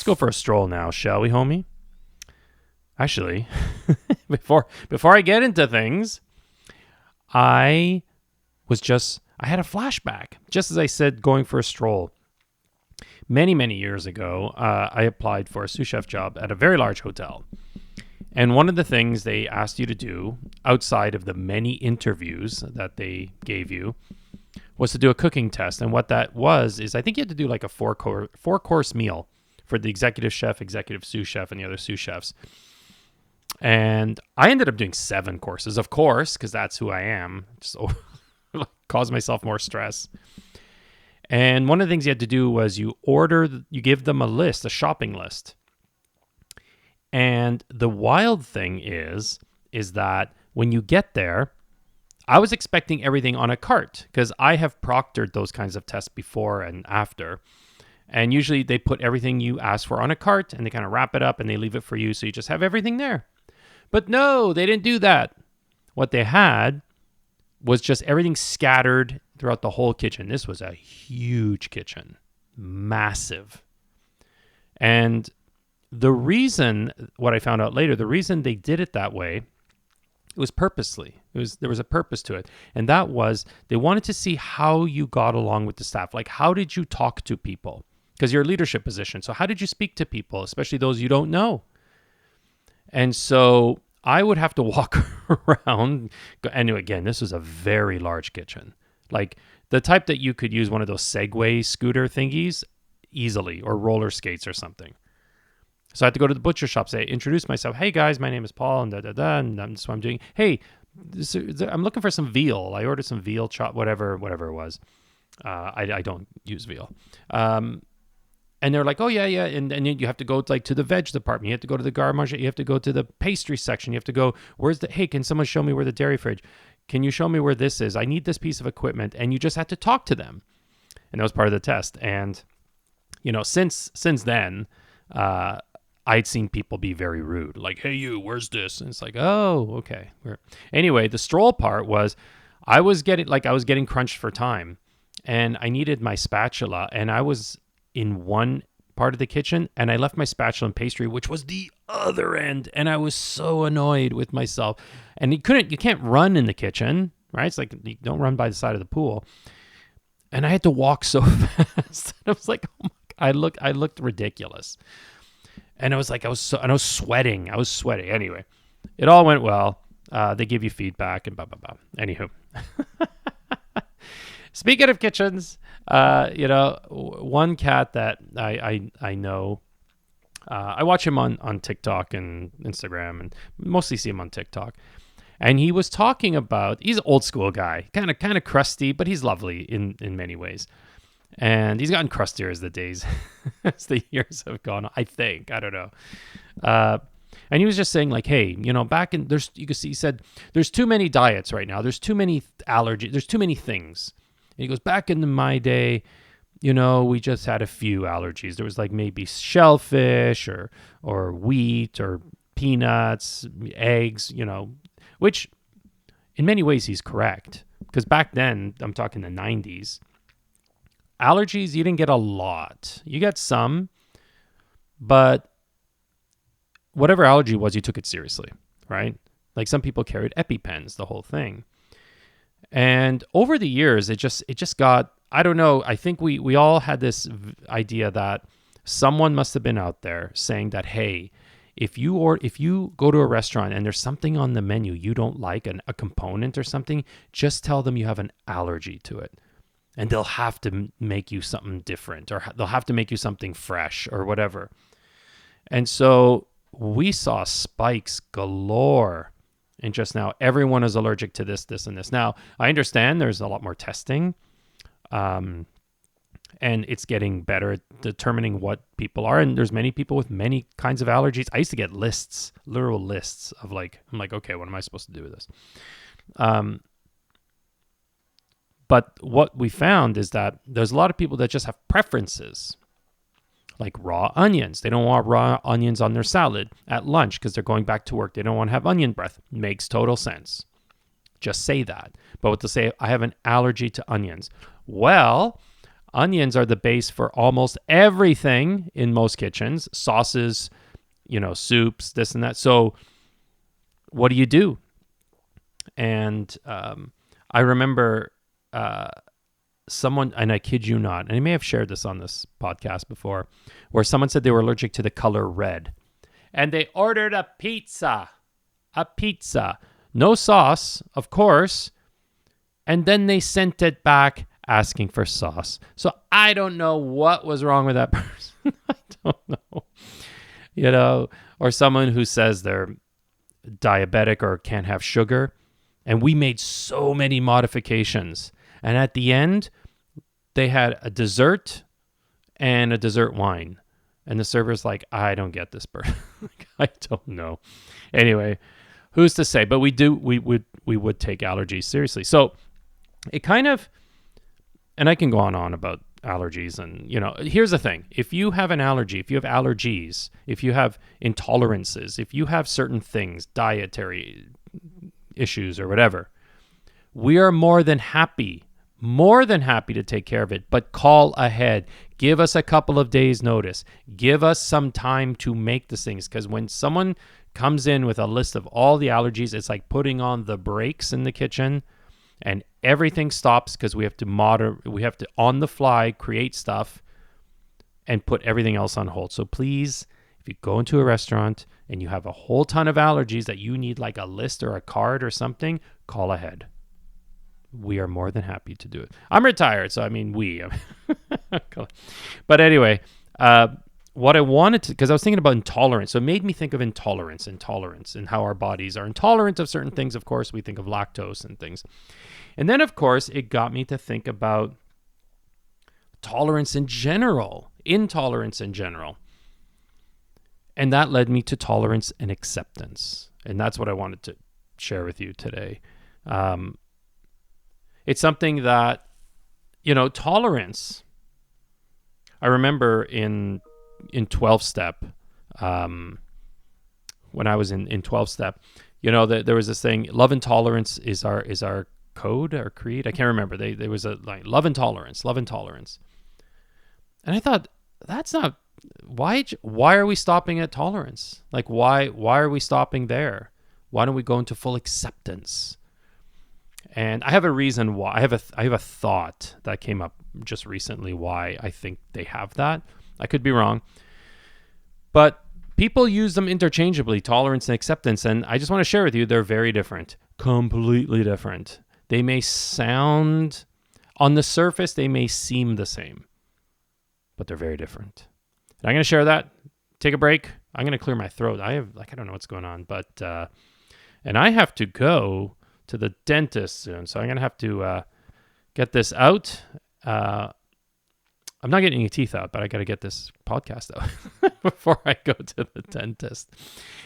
Let's go for a stroll now, shall we, homie? Actually, before I get into things, I had a flashback. Just as I said, going for a stroll. Many, many years ago, I applied for a sous chef job at a very large hotel. And one of the things they asked you to do outside of the many interviews that they gave you was to do a cooking test. And what that was is I think you had to do like a four-course meal for the executive chef, executive sous chef, and the other sous chefs. And I ended up doing 7 courses, of course, because that's who I am. Just cause myself more stress. And one of the things you had to do was you give them a list, a shopping list. And the wild thing is that when you get there, I was expecting everything on a cart because I have proctored those kinds of tests before and after. And usually they put everything you ask for on a cart and they kind of wrap it up and they leave it for you. So you just have everything there. But no, they didn't do that. What they had was just everything scattered throughout the whole kitchen. This was a huge kitchen, massive. And the reason, what I found out later, the reason they did it that way, it was purposely. There was a purpose to it. And that was they wanted to see how you got along with the staff. Like, how did you talk to people? Because you're a leadership position. So how did you speak to people, especially those you don't know? And so I would have to walk around. And again, this was a very large kitchen. Like the type that you could use one of those Segway scooter thingies easily, or roller skates or something. So I had to go to the butcher shop, say, introduce myself. Hey guys, my name is Paul, and and that's what I'm doing. Hey, I'm looking for some veal. I ordered some veal chop, whatever it was. I don't use veal. And they're like, oh yeah, and then you have to go to the veg department. You have to go to the garde manger. You have to go to the pastry section. You have to go. Hey, can someone show me where the dairy fridge? Can you show me where this is? I need this piece of equipment. And you just had to talk to them, and that was part of the test. And since then, I'd seen people be very rude, like, hey, you, where's this? And it's like, oh, okay. Anyway, the stroll part was I was getting crunched for time, and I needed my spatula, and I was in one part of the kitchen, and I left my spatula and pastry, which was the other end, and I was so annoyed with myself. And you can't run in the kitchen, right? It's like you don't run by the side of the pool. And I had to walk so fast. I was like, oh my God, I looked ridiculous. And I was sweating. Anyway, it all went well. They give you feedback and blah, blah, blah. Anywho. Speaking of kitchens, one cat that I know, I watch him on TikTok and Instagram, and mostly see him on TikTok. And he was talking about, he's an old school guy, kind of crusty, but he's lovely in many ways. And he's gotten crustier as as the years have gone on, I think. I don't know. And he was just saying, like, hey, back in, you can see, he said, there's too many diets right now. There's too many allergies. There's too many things. And he goes, back in my day, we just had a few allergies. There was like maybe shellfish or wheat or peanuts, eggs, which in many ways he's correct. Because back then, I'm talking the 90s, allergies, you didn't get a lot. You got some, but whatever allergy was, you took it seriously, right? Like some people carried EpiPens, the whole thing. And over the years, it just got, I don't know, I think we all had this idea that someone must have been out there saying that, hey, if you go to a restaurant and there's something on the menu you don't like, a component or something, just tell them you have an allergy to it. And they'll have to make you something different, or they'll have to make you something fresh or whatever. And so we saw spikes galore. And just now, everyone is allergic to this, and this. Now, I understand there's a lot more testing, and it's getting better at determining what people are. And there's many people with many kinds of allergies. I used to get literal lists of I'm like, okay, what am I supposed to do with this? But what we found is that there's a lot of people that just have preferences, like raw onions. They don't want raw onions on their salad at lunch because they're going back to work. They don't want to have onion breath. Makes total sense. Just say that. But what to say, I have an allergy to onions. Well, Onions are the base for almost everything in most kitchens. Sauces, soups, this and that. So what do you do? And I remember someone, and I kid you not, and I may have shared this on this podcast before, where someone said they were allergic to the color red. And they ordered a pizza. No sauce, of course. And then they sent it back asking for sauce. So I don't know what was wrong with that person. I don't know. Or someone who says they're diabetic or can't have sugar. And we made so many modifications. And at the end, they had a dessert and a dessert wine. And the server's like, I don't get this bird. I don't know. Anyway, who's to say? But we would take allergies seriously. So it kind of, and I can go on about allergies. And, here's the thing. If you have an allergy, if you have allergies, if you have intolerances, if you have certain things, dietary issues or whatever, we are more than happy to take care of it, but call ahead. Give us a couple of days notice. Give us some time to make these things, because when someone comes in with a list of all the allergies, it's like putting on the brakes in the kitchen and everything stops, because we have to on the fly create stuff and put everything else on hold. So please, if you go into a restaurant and you have a whole ton of allergies that you need like a list or a card or something, call ahead. We are more than happy to do it. I'm retired, so we. But anyway, what I wanted to, because I was thinking about intolerance, so it made me think of intolerance, and how our bodies are intolerant of certain things. Of course, we think of lactose and things. And then, of course, it got me to think about intolerance in general. And that led me to tolerance and acceptance. And that's what I wanted to share with you today. It's something that, tolerance. I remember in 12-step, when I was in 12-step, there was this thing, love and tolerance is our code, our creed. I can't remember. There was a like love and tolerance. And I thought, that's not, why are we stopping at tolerance? Like, why are we stopping there? Why don't we go into full acceptance? And I have a reason why. I have a thought that came up just recently why I think they have that. I could be wrong. But people use them interchangeably, tolerance and acceptance. And I just want to share with you, they're very different. Completely different. They may sound, on the surface, they may seem the same. But they're very different. And I'm going to share that. Take a break. I'm going to clear my throat. I don't know what's going on. But, and I have to go to the dentist soon, so I'm gonna have to get this out. I'm not getting any teeth out, but I gotta get this podcast out before I go to the dentist.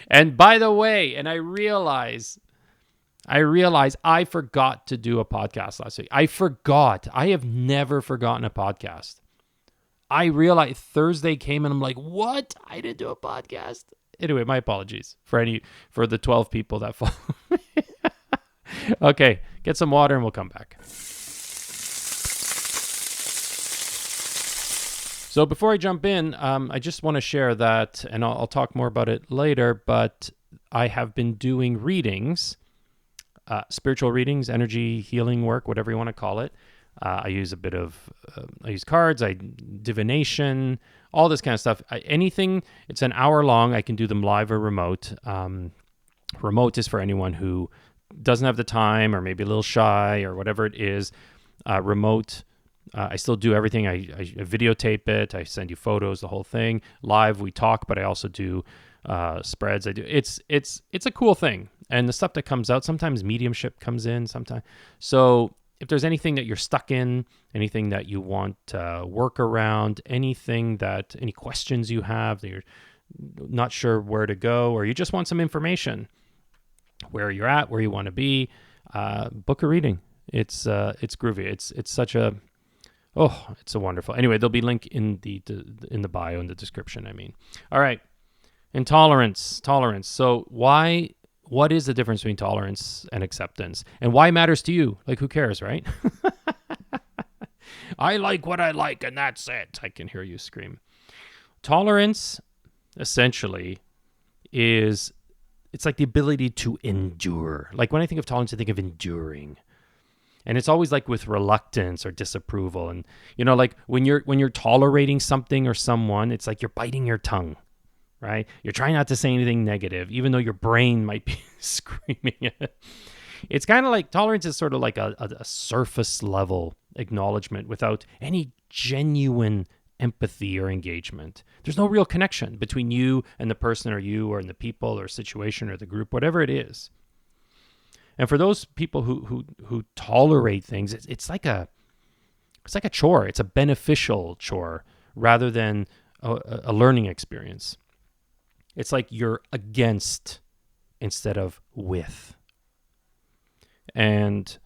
And by the way, and I realize I forgot to do a podcast last week. I forgot. I have never forgotten a podcast. I realized Thursday came and I'm like, what? I didn't do a podcast. Anyway, my apologies for the 12 people that follow me. Okay, get some water and we'll come back. So before I jump in, I just want to share that, and I'll talk more about it later, but I have been doing readings, spiritual readings, energy healing work, whatever you want to call it. I use a bit of, I use cards, divination, all this kind of stuff. Anything, it's an hour long. I can do them live or remote. Remote is for anyone who doesn't have the time or maybe a little shy or whatever it is. Remote, I still do everything. I videotape it. I send you photos, the whole thing. Live, we talk, but I also do spreads. It's a cool thing. And the stuff that comes out, sometimes mediumship comes in sometimes. So if there's anything that you're stuck in, anything that you want work around, any questions you have that you're not sure where to go, or you just want some information, where you're at, where you want to be, book a reading. It's groovy. It's such a, it's a wonderful. Anyway, there'll be link in the bio, in the description. All right. Intolerance, tolerance. So what is the difference between tolerance and acceptance, and why it matters to you? Like, who cares, right? I like what I like, and that's it. I can hear you scream. Tolerance, essentially, it's like the ability to endure. Like when I think of tolerance, I think of enduring. And it's always like with reluctance or disapproval. And like when you're tolerating something or someone, it's like you're biting your tongue, right? You're trying not to say anything negative, even though your brain might be screaming it. It's kind of like tolerance is sort of like a surface level acknowledgement without any genuine empathy or engagement. There's no real connection between you and the person, or you or in the people or situation or the group, whatever it is. And for those people who tolerate things, it's like a chore. It's a beneficial chore rather than a learning experience. It's like you're against instead of with. And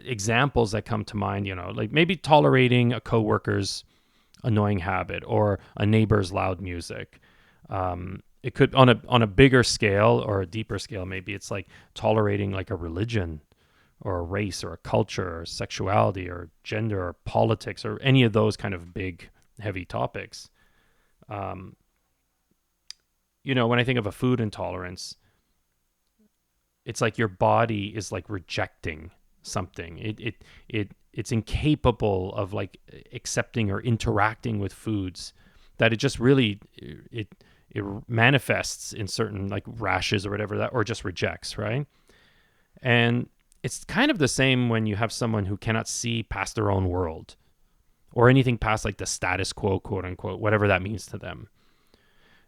examples that come to mind, like maybe tolerating a coworker's annoying habit or a neighbor's loud music. It could on a bigger scale or a deeper scale. Maybe it's like tolerating like a religion or a race or a culture or sexuality or gender or politics or any of those kind of big, heavy topics. When I think of a food intolerance, it's like your body is like rejecting something. It's incapable of like accepting or interacting with foods, that it just really it manifests in certain like rashes or whatever, that, or just rejects, right? And it's kind of the same when you have someone who cannot see past their own world or anything past like the status quo, quote unquote, whatever that means to them.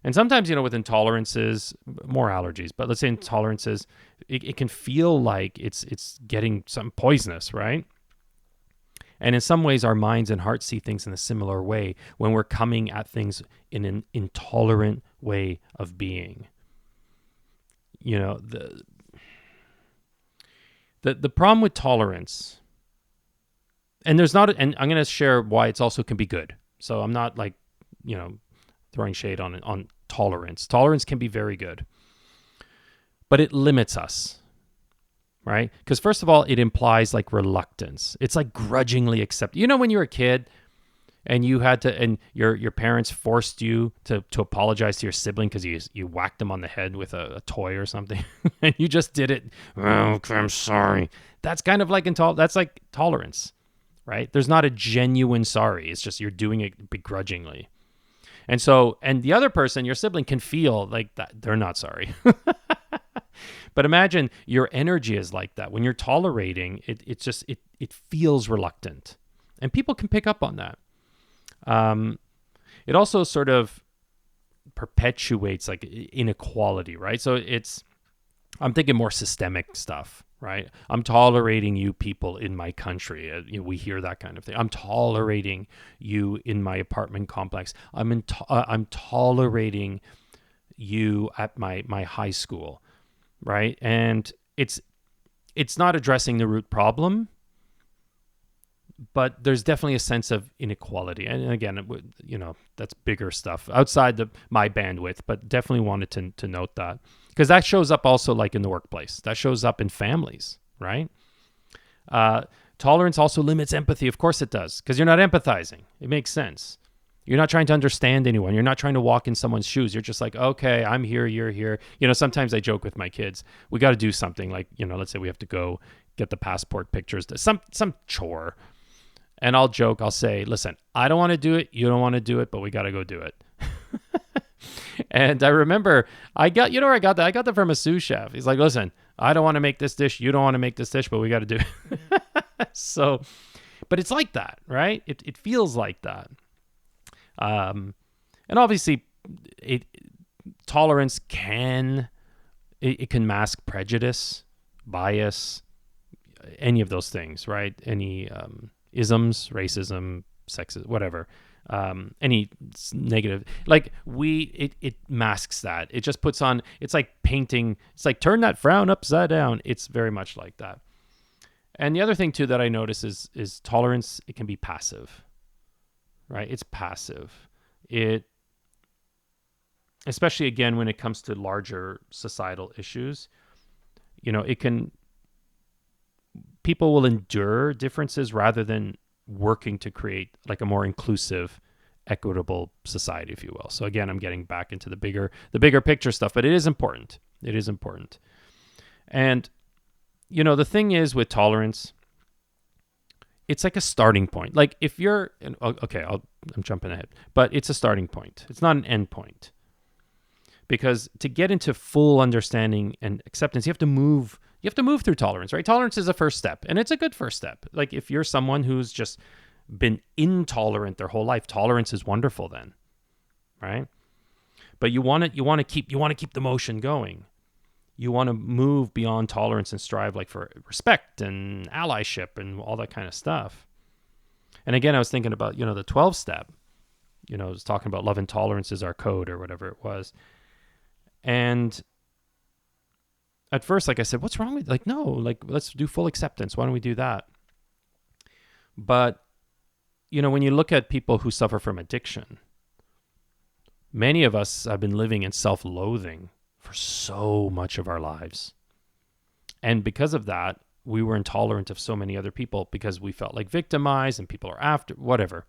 And sometimes, with intolerances, more allergies, but let's say intolerances, it can feel like it's getting something poisonous, right? And in some ways, our minds and hearts see things in a similar way when we're coming at things in an intolerant way of being. The problem with tolerance, and and I'm going to share why it's also can be good. So I'm not like, throwing shade on tolerance. Tolerance can be very good, but it limits us, right? Because first of all, it implies like reluctance. It's like grudgingly accept. When you were a kid and you had to, and your parents forced you to apologize to your sibling because you whacked them on the head with a toy or something, and you just did it. Oh, I'm sorry. That's kind of like that's like tolerance, right? There's not a genuine sorry. It's just you're doing it begrudgingly. And the other person, your sibling, can feel like that they're not sorry. But imagine your energy is like that. When you're tolerating, it feels reluctant. And people can pick up on that. It also sort of perpetuates like inequality, right? So I'm thinking more systemic stuff, right? I'm tolerating you people in my country. We hear that kind of thing. I'm tolerating you in my apartment complex. I'm tolerating you at my high school, right? And it's not addressing the root problem, but there's definitely a sense of inequality. And again, that's bigger stuff outside my bandwidth, but definitely wanted to note that. Because that shows up also like in the workplace. That shows up in families, right? Tolerance also limits empathy. Of course it does, because you're not empathizing. It makes sense. You're not trying to understand anyone. You're not trying to walk in someone's shoes. You're just like, okay, I'm here, you're here. Sometimes I joke with my kids. We got to do something like, let's say we have to go get the passport pictures, some chore. And I'll joke, I'll say, listen, I don't want to do it. You don't want to do it, but we got to go do it. And I remember I got that? I got that from a sous chef. He's like, listen, I don't want to make this dish. You don't want to make this dish, but we got to do it. So, but it's like that, right? It feels like that. And obviously tolerance can mask prejudice, bias, any of those things, right? Any, isms, racism, sexism, whatever. Any negative, like it masks that. It just puts on, it's like painting, it's like turn that frown upside down. It's very much like that. And the other thing too that I notice is tolerance. It can be passive, right? It's passive. Especially again, when it comes to larger societal issues, it can people will endure differences rather than working to create like a more inclusive, equitable society, if you will. So again, I'm getting back into the bigger picture stuff, but it is important. It is important. And the thing is with tolerance, it's like a starting point. Like if you're okay, I'm jumping ahead, but it's a starting point. It's not an end point. Because to get into full understanding and acceptance, you have to move through tolerance, right? Tolerance is a first step, and it's a good first step. Like if you're someone who's just been intolerant their whole life, tolerance is wonderful then, right? But you want to keep the motion going. You want to move beyond tolerance and strive like for respect and allyship and all that kind of stuff. And again, I was thinking about, the 12 step, I was talking about love and tolerance is our code or whatever it was. And at first, like I said, what's wrong with, like, no, like, let's do full acceptance. Why don't we do that? But, when you look at people who suffer from addiction, many of us have been living in self-loathing for so much of our lives. And because of that, we were intolerant of so many other people because we felt like victimized and people are after, whatever.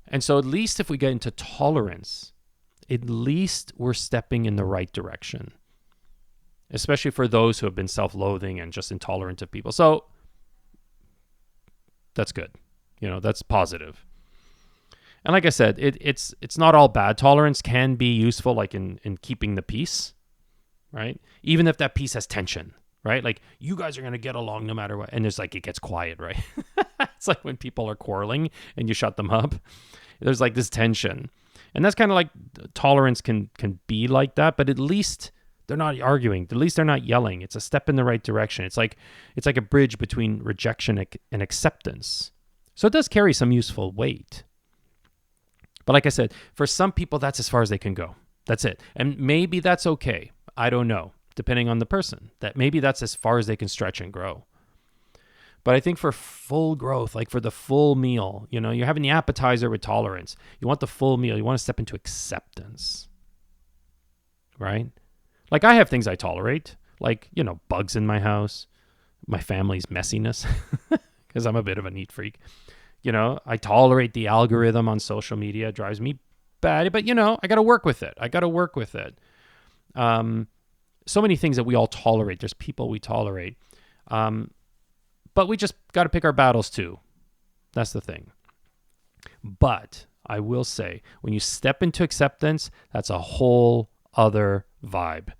And so at least if we get into tolerance, at least we're stepping in the right direction, especially for those who have been self-loathing and just intolerant of people. So that's good. That's positive. And like I said, it's not all bad. Tolerance can be useful, like in keeping the peace, right? Even if that peace has tension, right? Like you guys are going to get along no matter what. And it's like, it gets quiet, right? It's like when people are quarreling and you shut them up, there's like this tension. And that's kind of like tolerance can be like that, but at least they're not arguing. At least they're not yelling. It's a step in the right direction. It's like a bridge between rejection and acceptance. So it does carry some useful weight. But like I said, for some people, that's as far as they can go. That's it. And maybe that's okay. I don't know, depending on the person. That maybe that's as far as they can stretch and grow. But I think for full growth, like for the full meal, you're having the appetizer with tolerance. You want the full meal. You want to step into acceptance, right? Like I have things I tolerate, like, bugs in my house, my family's messiness, because I'm a bit of a neat freak. I tolerate the algorithm on social media. It drives me bad, but, I got to work with it. So many things that we all tolerate. There's people we tolerate. But we just got to pick our battles too. That's the thing. But I will say, when you step into acceptance, that's a whole other vibe.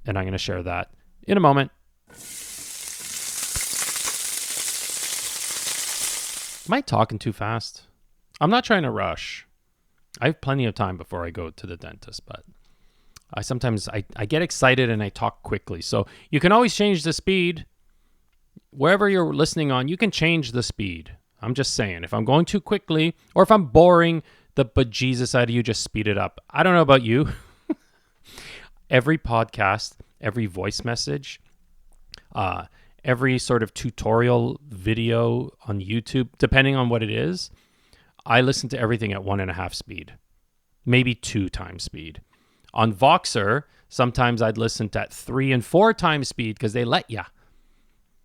And I'm going to share that in a moment. Am I talking too fast? I'm not trying to rush. I have plenty of time before I go to the dentist, but I sometimes get excited and I talk quickly. So you can always change the speed. Wherever you're listening on, you can change the speed. I'm just saying, if I'm going too quickly or if I'm boring the bejesus out of you, just speed it up. I don't know about you. Every podcast, every voice message, every sort of tutorial video on YouTube, depending on what it is, I listen to everything at 1.5 speed, maybe 2 times speed. On Voxer, sometimes I'd listen to at 3 and 4 times speed because they let ya.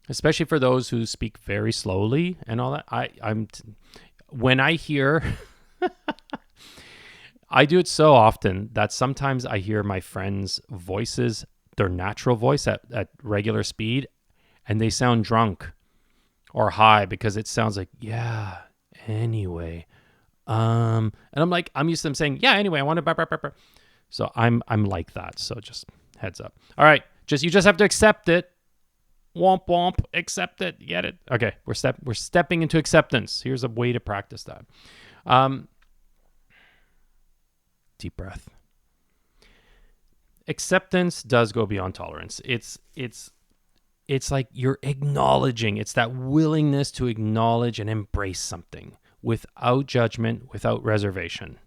Especially for those who speak very slowly and all that. When I hear, I do it so often that sometimes I hear my friends' voices, their natural voice at regular speed, and they sound drunk or high because it sounds like, yeah, anyway. And I'm used to them saying, yeah, anyway, I want to. So I'm like that. So just heads up. All right. You just have to accept it. Womp womp, accept it, get it. Okay, we're stepping into acceptance. Here's a way to practice that. Deep breath. Acceptance does go beyond tolerance. It's like you're acknowledging. It's that willingness to acknowledge and embrace something without judgment, without reservation.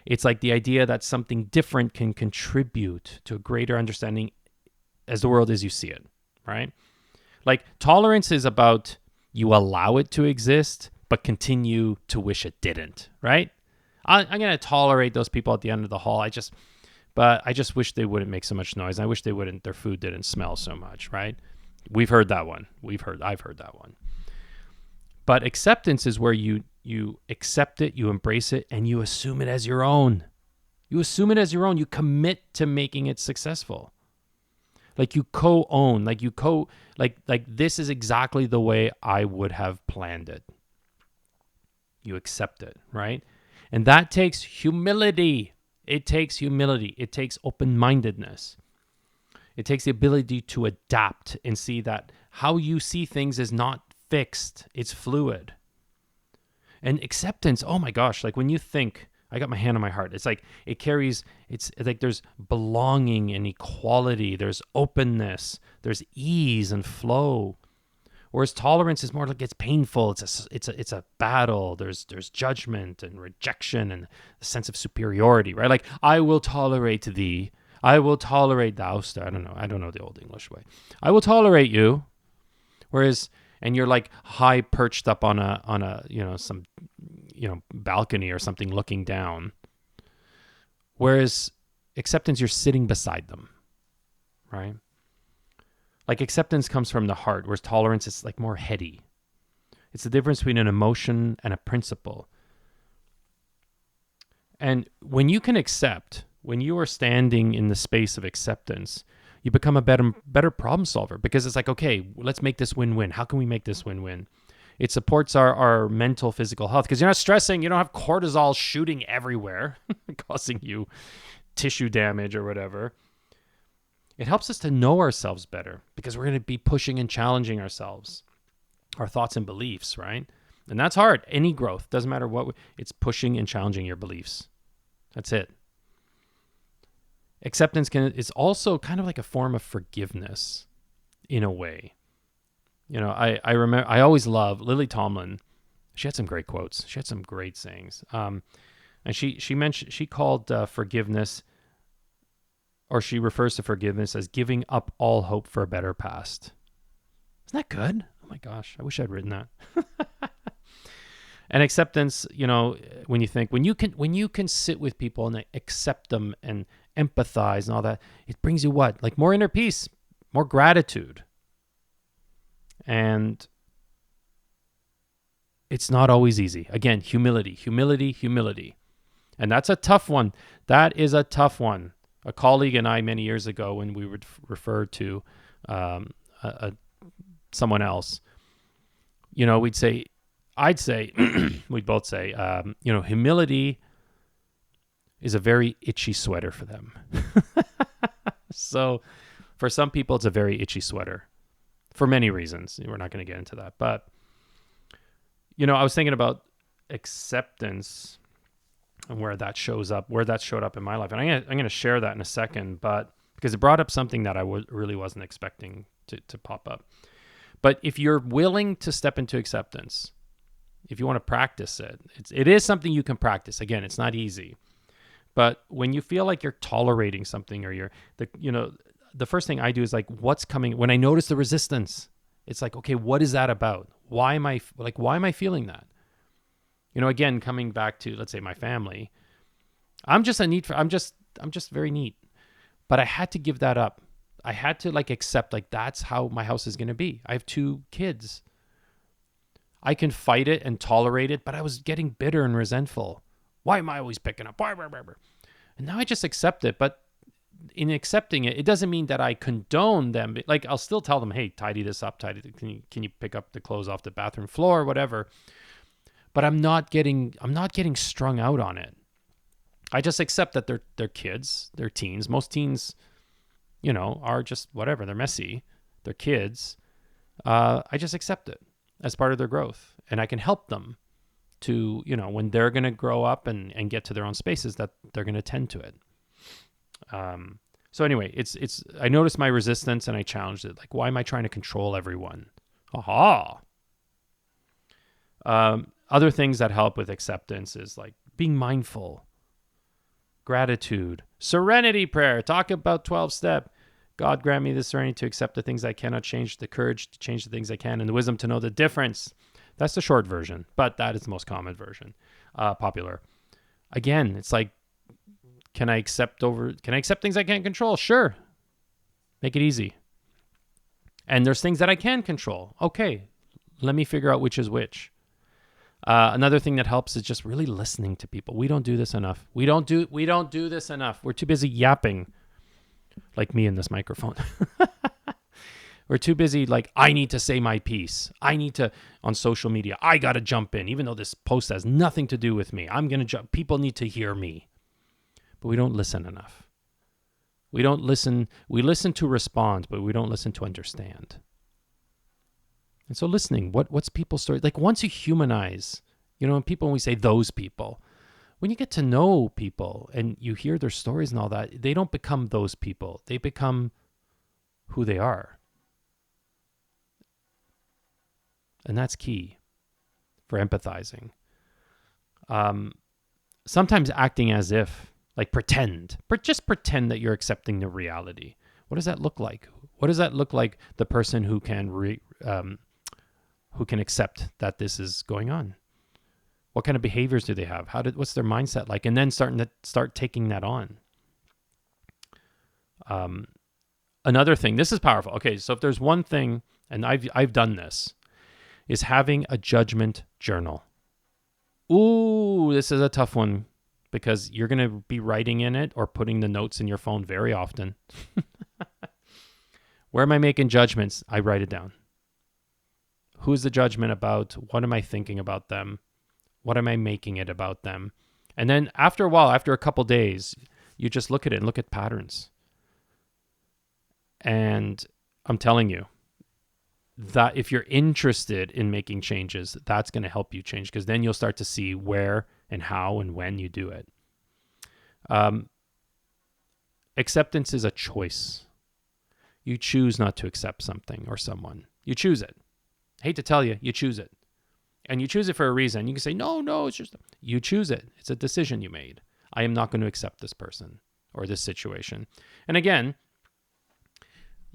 It's like the idea that something different can contribute to a greater understanding as the world as you see it. Right? Like tolerance is about you allow it to exist, but continue to wish it didn't, right? I'm going to tolerate those people at the end of the hall. I just wish they wouldn't make so much noise. I wish their food didn't smell so much, right? We've heard that one. I've heard that one. But acceptance is where you accept it, you embrace it, and you assume it as your own. You assume it as your own. You commit to making it successful. Like you co-own, like this is exactly the way I would have planned it. You accept it, right? And that takes humility. It takes humility. It takes open-mindedness. It takes the ability to adapt and see that how you see things is not fixed. It's fluid. And acceptance, oh my gosh, like when you think, I got my hand on my heart. It's like it carries, it's like there's belonging and equality. There's openness. There's ease and flow. Whereas tolerance is more like it's painful. It's a battle. There's judgment and rejection and a sense of superiority, right? Like I will tolerate thee. I will tolerate thou. I don't know the old English way. I will tolerate you. Whereas, and you're like high perched up on a some balcony or something looking down. Whereas acceptance, you're sitting beside them, right? Like acceptance comes from the heart, whereas tolerance is like more heady. It's the difference between an emotion and a principle. And when you can accept, when you are standing in the space of acceptance, you become a better problem solver, because it's like, okay, let's make this win-win. How can we make this win-win? It supports our mental, physical health, because you're not stressing. You don't have cortisol shooting everywhere, causing you tissue damage or whatever. It helps us to know ourselves better, because we're going to be pushing and challenging ourselves, our thoughts and beliefs, right? And that's hard. Any growth, doesn't matter what, it's pushing and challenging your beliefs. That's it. Acceptance is also kind of like a form of forgiveness in a way. I remember, I always love Lily Tomlin. She had some great quotes. She had some great sayings. And she called forgiveness, or she refers to forgiveness as giving up all hope for a better past. Isn't that good? Oh my gosh, I wish I'd written that. And acceptance, when you can sit with people and accept them and empathize and all that, it brings you what? Like more inner peace, more gratitude. And it's not always easy. Again, humility. And that's a tough one. That is a tough one. A colleague and I, many years ago, when we would refer to someone else, I'd say, we'd both say, humility is a very itchy sweater for them. So for some people, it's a very itchy sweater for many reasons. We're not going to get into that. But, I was thinking about acceptance and where that showed up in my life. And I'm going to share that in a second, but because it brought up something that I really wasn't expecting to pop up. But if you're willing to step into acceptance, if you want to practice it, it is something you can practice. Again, it's not easy. But when you feel like you're tolerating something, or the first thing I do is like, what's coming? When I notice the resistance, it's like, okay, what is that about? Why am I feeling that? Again, coming back to, let's say, my family, I'm just very neat, but I had to give that up. I had to accept that's how my house is going to be. I have 2 kids. I can fight it and tolerate it, but I was getting bitter and resentful. Why am I always picking up? And now I just accept it. But in accepting it, it doesn't mean that I condone them. I'll still tell them, hey, tidy this up. Can you pick up the clothes off the bathroom floor or whatever? But I'm not getting strung out on it. I just accept that they're kids, they're teens. Most teens, are just whatever. They're messy. They're kids. I just accept it as part of their growth, and I can help them to, when they're going to grow up and get to their own spaces, that they're going to tend to it. So anyway, I noticed my resistance and I challenged it. Why am I trying to control everyone? Aha. Other things that help with acceptance is being mindful, gratitude, serenity prayer. Talk about 12-step. God grant me the serenity to accept the things I cannot change, the courage to change the things I can, and the wisdom to know the difference. That's the short version, but that is the most common version, popular. Again, it's can I accept things I can't control? Sure. Make it easy. And there's things that I can control. Okay, let me figure out which is which. Another thing that helps is just really listening to people. We don't do this enough. We don't do this enough. We're too busy yapping, like me in this microphone. We're too busy like, I need to say my piece. I need to, on social media, I got to jump in, even though this post has nothing to do with me. I'm going to jump. People need to hear me. But we don't listen enough. We don't listen. We listen to respond, but we don't listen to understand. And so listening, what's people's story? Like once you humanize, when we say those people, when you get to know people and you hear their stories and all that, they don't become those people. They become who they are. And that's key for empathizing. Sometimes acting as if, like just pretend that you're accepting the reality. What does that look like? What does that look like? The person who can accept that this is going on. What kind of behaviors do they have? What's their mindset like? And then start taking that on. Another thing, this is powerful. Okay, so if there's one thing, and I've done this, is having a judgment journal. Ooh, this is a tough one because you're going to be writing in it or putting the notes in your phone very often. Where am I making judgments? I write it down. Who's the judgment about? What am I thinking about them? What am I making it about them? And then after a while, after a couple days, you just look at it and look at patterns. And I'm telling you that if you're interested in making changes, that's going to help you change because then you'll start to see where and how and when you do it. Acceptance is a choice. You choose not to accept something or someone. You choose it. I hate to tell you, you choose it. And you choose it for a reason. You can say, no, it's just, you choose it. It's a decision you made. I am not going to accept this person or this situation. And again,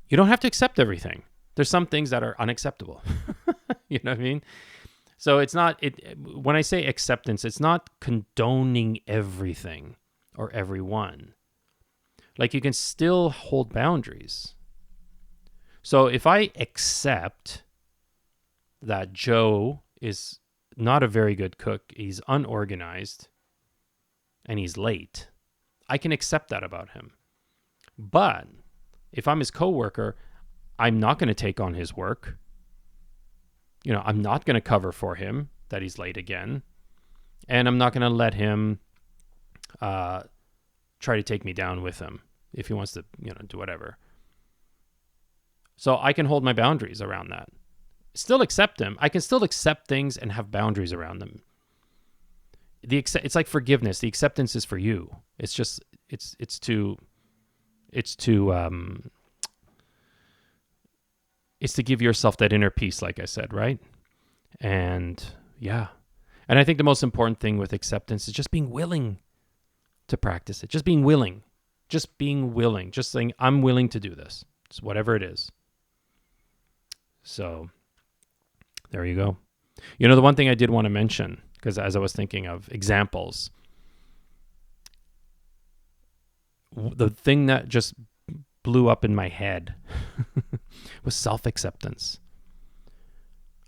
you don't have to accept everything. There's some things that are unacceptable. You know what I mean? So it's not, when I say acceptance, it's not condoning everything or everyone. Like you can still hold boundaries. So if I accept that Joe is not a very good cook, he's unorganized, and he's late, I can accept that about him. But if I'm his coworker, I'm not going to take on his work. I'm not going to cover for him that he's late again. And I'm not going to let him try to take me down with him if he wants to, do whatever. So I can hold my boundaries around that. Still accept him. I can still accept things and have boundaries around them. It's like forgiveness. The acceptance is for you. It's just, it's to give yourself that inner peace, like I said, right? And yeah. And I think the most important thing with acceptance is just being willing to practice it. Just being willing. Just saying, I'm willing to do this. It's whatever it is. So there you go. The one thing I did want to mention, because as I was thinking of examples, the thing that just blew up in my head was self-acceptance.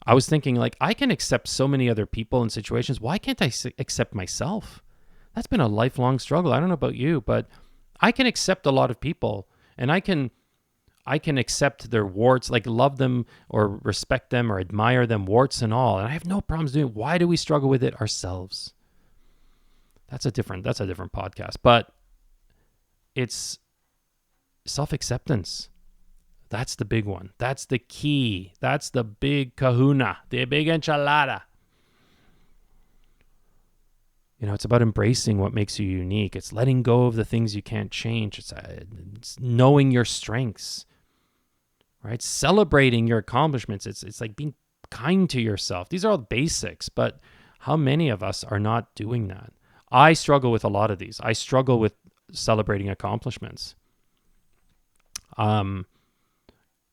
I was thinking, like, I can accept so many other people and situations. Why can't I accept myself? That's been a lifelong struggle. I don't know about you, but I can accept a lot of people, and I can accept their warts, like love them or respect them or admire them, warts and all. And I have no problems doing it. Why do we struggle with it ourselves? That's a different podcast, but it's self-acceptance. That's the big one. That's the key. That's the big kahuna, the big enchilada. It's about embracing what makes you unique. It's letting go of the things you can't change. It's knowing your strengths, right? Celebrating your accomplishments. It's like being kind to yourself. These are all basics, but how many of us are not doing that? I struggle with a lot of these. I struggle with celebrating accomplishments.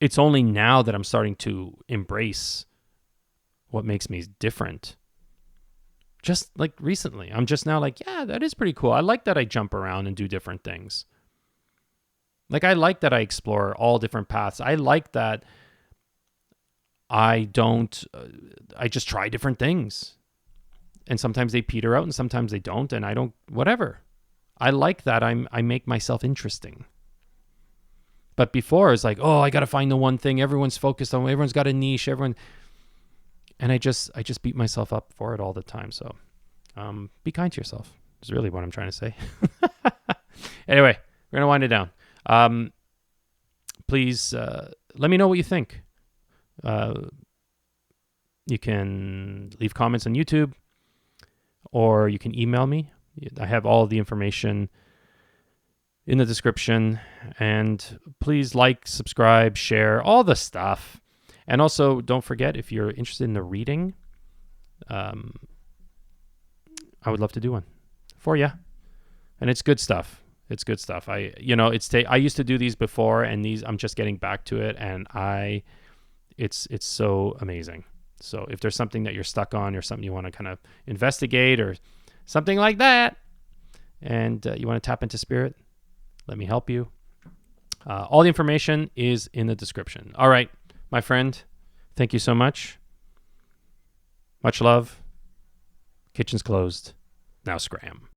It's only now that I'm starting to embrace what makes me different. Just like recently, I'm just now like, yeah, that is pretty cool. I like that I jump around and do different things. Like I like that I explore all different paths. I like that I don't, I just try different things. And sometimes they peter out and sometimes they don't. And I don't, whatever. I like that I make myself interesting. But before it's like, oh, I got to find the one thing everyone's focused on. Everyone's got a niche. And I just beat myself up for it all the time. So be kind to yourself is really what I'm trying to say. Anyway, we're going to wind it down. Please let me know what you think. You can leave comments on YouTube or you can email me. I have all of the information in the description. And please like, subscribe, share, all the stuff. And also, don't forget, if you're interested in the reading, I would love to do one for you. And it's good stuff. It's good stuff. I used to do these before, and these I'm just getting back to it, and it's so amazing. So if there's something that you're stuck on, or something you want to kind of investigate, or something like that, and you want to tap into spirit, let me help you. All the information is in the description. All right, my friend, thank you so much. Much love. Kitchen's closed. Now scram.